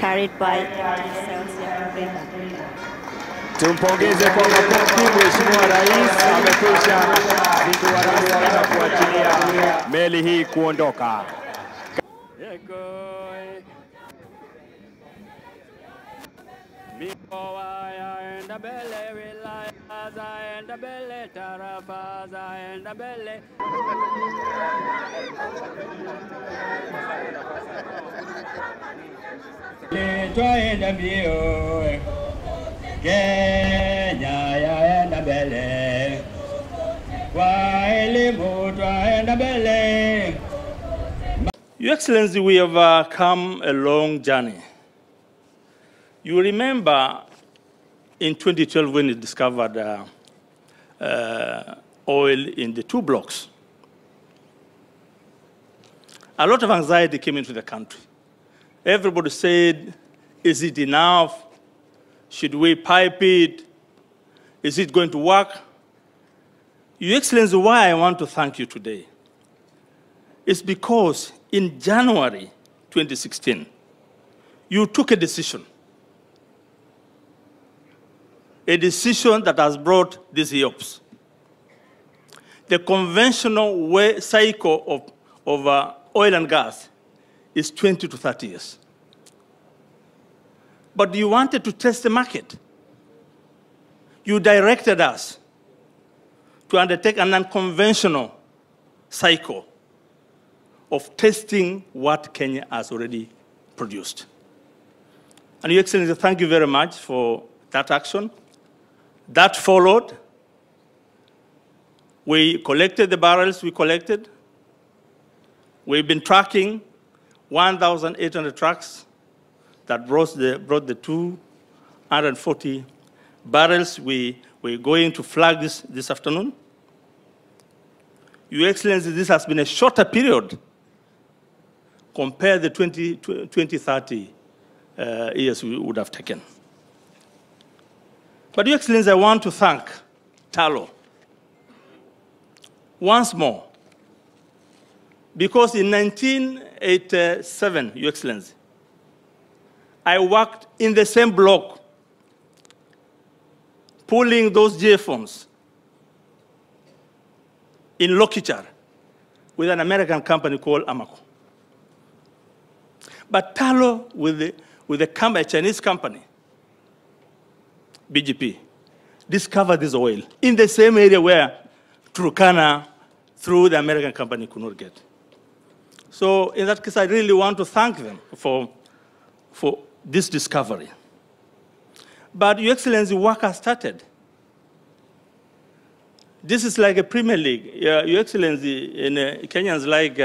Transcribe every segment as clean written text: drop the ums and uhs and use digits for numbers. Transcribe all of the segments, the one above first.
carried by Celsius Riga. Tumpongeze kwa makofi Mheshimiwa Rais amekwisha zindua rasmi na kuachilia meli hii kuondoka. Your Excellency, we have come a long journey. You remember in 2012 when you discovered oil in the two blocks. A lot of anxiety came into the country. Everybody said, is it enough? Should we pipe it? Is it going to work? Your Excellency, why I want to thank you today is because in January 2016, you took a decision that has brought these EOPs. The conventional cycle of oil and gas is 20 to 30 years. But you wanted to test the market. You directed us to undertake an unconventional cycle of testing what Kenya has already produced. And Your Excellency, thank you very much for that action. That followed. We collected the barrels we collected. We've been tracking 1,800 trucks that brought the 240 barrels. We're going to flag this afternoon. Your Excellency, this has been a shorter period compared to the 20, 30 years we would have taken. But Your Excellency, I want to thank Talo once more, because in 1987, Your Excellency, I worked in the same block, pulling those GFONs in Lokichar with an American company called Amaco. But Talo, with a Chinese company, BGP, discovered this oil in the same area where Turkana, through the American company, could not get. So in that case, I really want to thank them for this discovery. But Your Excellency, work has started. This is like a Premier League. Your Excellency, Kenyans like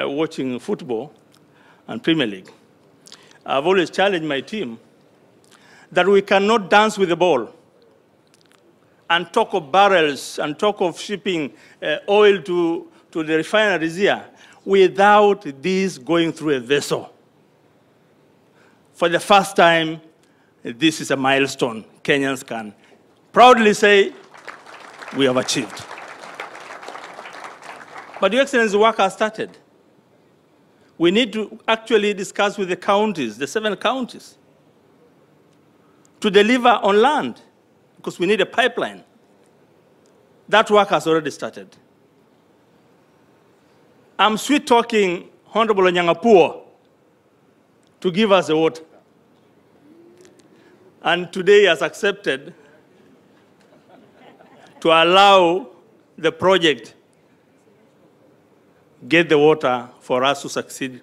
watching football and Premier League. I've always challenged my team that we cannot dance with the ball and talk of barrels and talk of shipping oil to the refineries here without this going through a vessel. For the first time, this is a milestone Kenyans can proudly say we have achieved. But Your Excellency, work has started. We need to actually discuss with the counties, the 7 counties, to deliver on land, because we need a pipeline. That work has already started. I'm sweet-talking Honorable Nyangapua to give us the water. And today he has accepted to allow the project get the water for us to succeed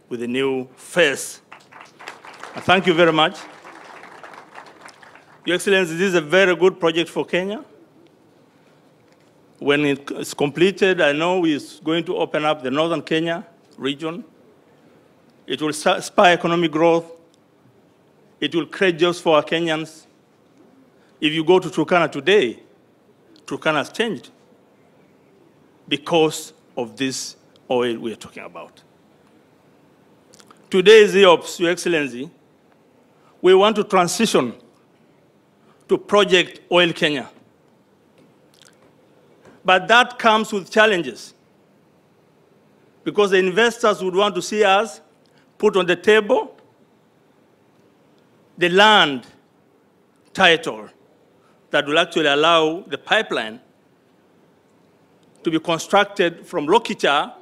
with the new phase. Thank you very much. Your Excellency, this is a very good project for Kenya. When it's completed, I know it's going to open up the northern Kenya region. It will spur economic growth. It will create jobs for our Kenyans. If you go to Turkana today, Turkana has changed because of this oil we are talking about. Today's EOPS, Your Excellency, we want to transition to Project Oil Kenya. But that comes with challenges, because the investors would want to see us put on the table the land title that will actually allow the pipeline to be constructed from Lokicha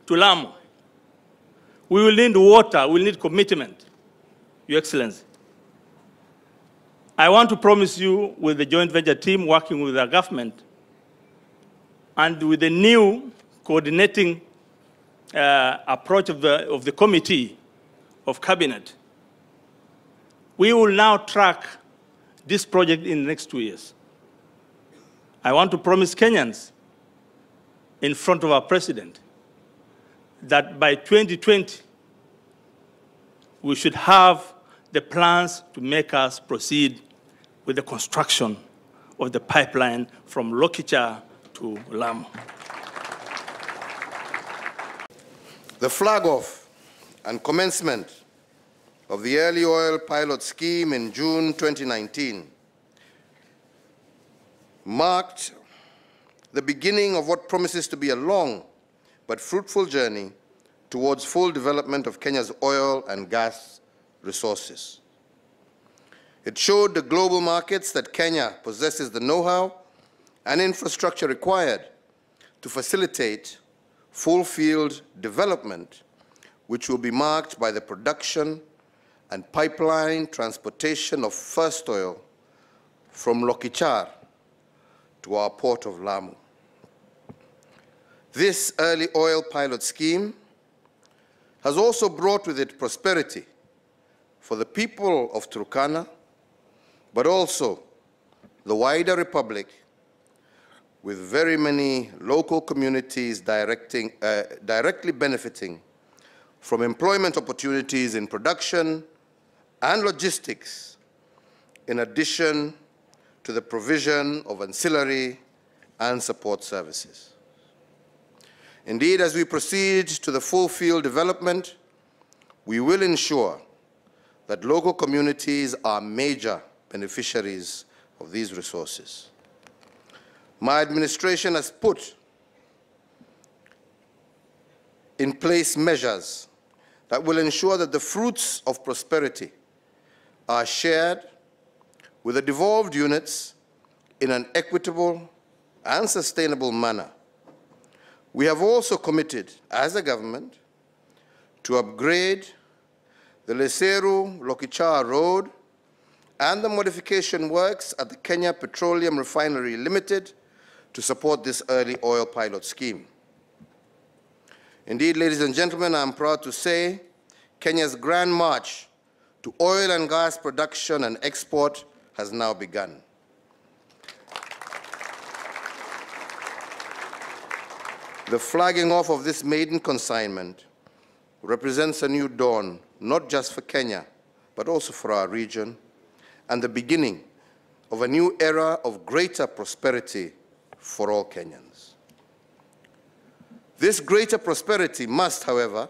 to Lamu. We will need water, we will need commitment, Your Excellency. I want to promise you with the joint venture team working with the government and with the new coordinating approach of the committee of cabinet, we will now track this project in the next 2 years. I want to promise Kenyans in front of our president that by 2020, we should have the plans to make us proceed with the construction of the pipeline from Lokicha to Lamu. The flag-off and commencement of the early oil pilot scheme in June 2019 marked the beginning of what promises to be a long but fruitful journey towards full development of Kenya's oil and gas resources. It showed the global markets that Kenya possesses the know-how and infrastructure required to facilitate full field development, which will be marked by the production and pipeline transportation of first oil from Lokichar to our port of Lamu. This early oil pilot scheme has also brought with it prosperity for the people of Turkana, but also the wider republic, with very many local communities directly benefiting from employment opportunities in production and logistics, in addition to the provision of ancillary and support services. Indeed, as we proceed to the full field development, we will ensure that local communities are major beneficiaries of these resources. My administration has put in place measures that will ensure that the fruits of prosperity are shared with the devolved units in an equitable and sustainable manner. We have also committed, as a government, to upgrade the Leseru-Lokichar Road and the modification works at the Kenya Petroleum Refinery Limited to support this early oil pilot scheme. Indeed, ladies and gentlemen, I am proud to say Kenya's grand march to oil and gas production and export has now begun. The flagging off of this maiden consignment represents a new dawn, not just for Kenya, but also for our region, and the beginning of a new era of greater prosperity for all Kenyans. This greater prosperity must, however,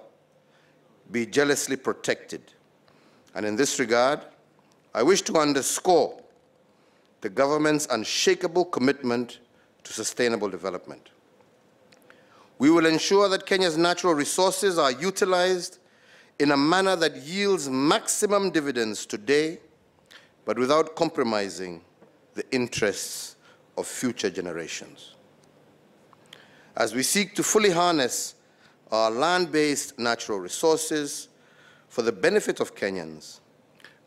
be jealously protected. And in this regard, I wish to underscore the government's unshakable commitment to sustainable development. We will ensure that Kenya's natural resources are utilized in a manner that yields maximum dividends today, but without compromising the interests of future generations. As we seek to fully harness our land-based natural resources for the benefit of Kenyans,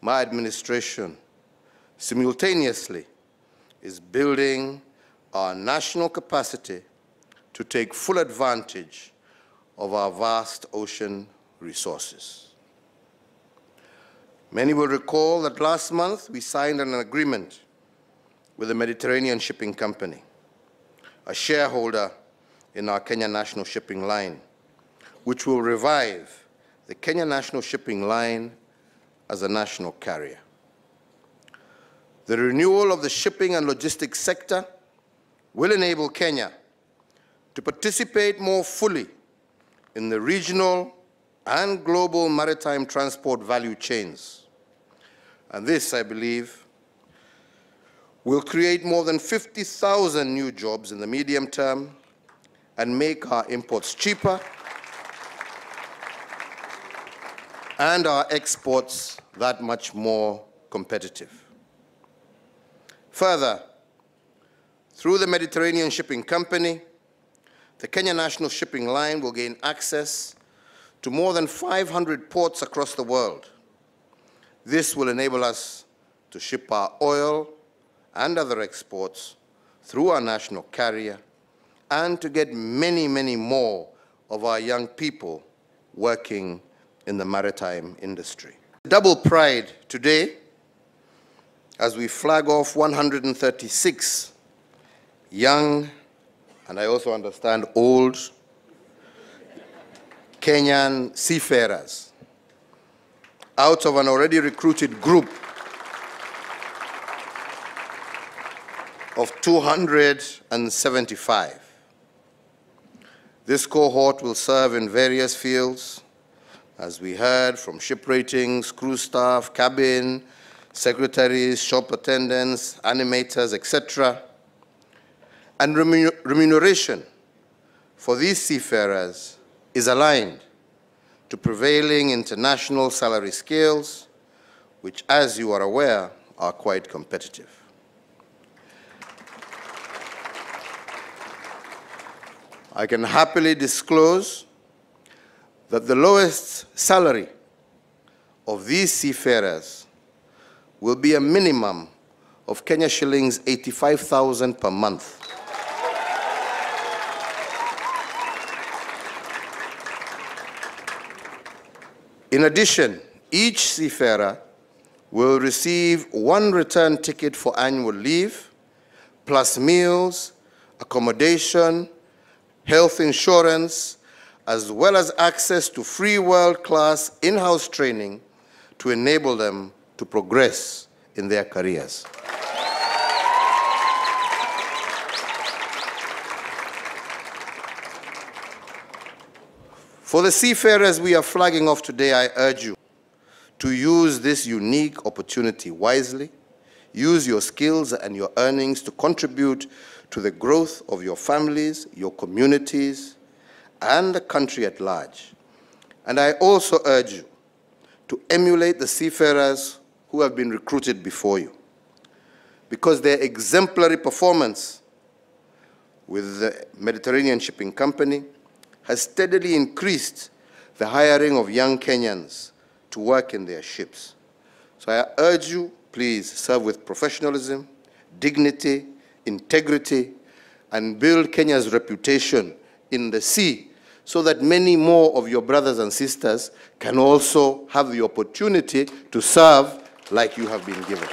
my administration simultaneously is building our national capacity to take full advantage of our vast ocean resources. Many will recall that last month we signed an agreement with the Mediterranean Shipping Company, a shareholder in our Kenya National Shipping Line, which will revive the Kenya National Shipping Line as a national carrier. The renewal of the shipping and logistics sector will enable Kenya to participate more fully in the regional and global maritime transport value chains. And this, I believe, will create more than 50,000 new jobs in the medium term and make our imports cheaper and our exports that much more competitive. Further, through the Mediterranean Shipping Company, the Kenya National Shipping Line will gain access to more than 500 ports across the world. This will enable us to ship our oil and other exports through our national carrier and to get many, many more of our young people working in the maritime industry. Double pride today as we flag off 136 young, and I also understand old, Kenyan seafarers out of an already recruited group of 275. This cohort will serve in various fields, as we heard, from ship ratings, crew staff, cabin, secretaries, shop attendants, animators, etc. And remuneration for these seafarers is aligned to prevailing international salary scales, which, as you are aware, are quite competitive. I can happily disclose that the lowest salary of these seafarers will be a minimum of Kenya shillings 85,000 per month. In addition, each seafarer will receive one return ticket for annual leave, plus meals, accommodation, health insurance, as well as access to free world-class in-house training to enable them to progress in their careers. For the seafarers we are flagging off today, I urge you to use this unique opportunity wisely. Use your skills and your earnings to contribute to the growth of your families, your communities, and the country at large. And I also urge you to emulate the seafarers who have been recruited before you, because their exemplary performance with the Mediterranean Shipping Company has steadily increased the hiring of young Kenyans to work in their ships. So I urge you, please serve with professionalism, dignity, integrity, and build Kenya's reputation in the sea so that many more of your brothers and sisters can also have the opportunity to serve like you have been given.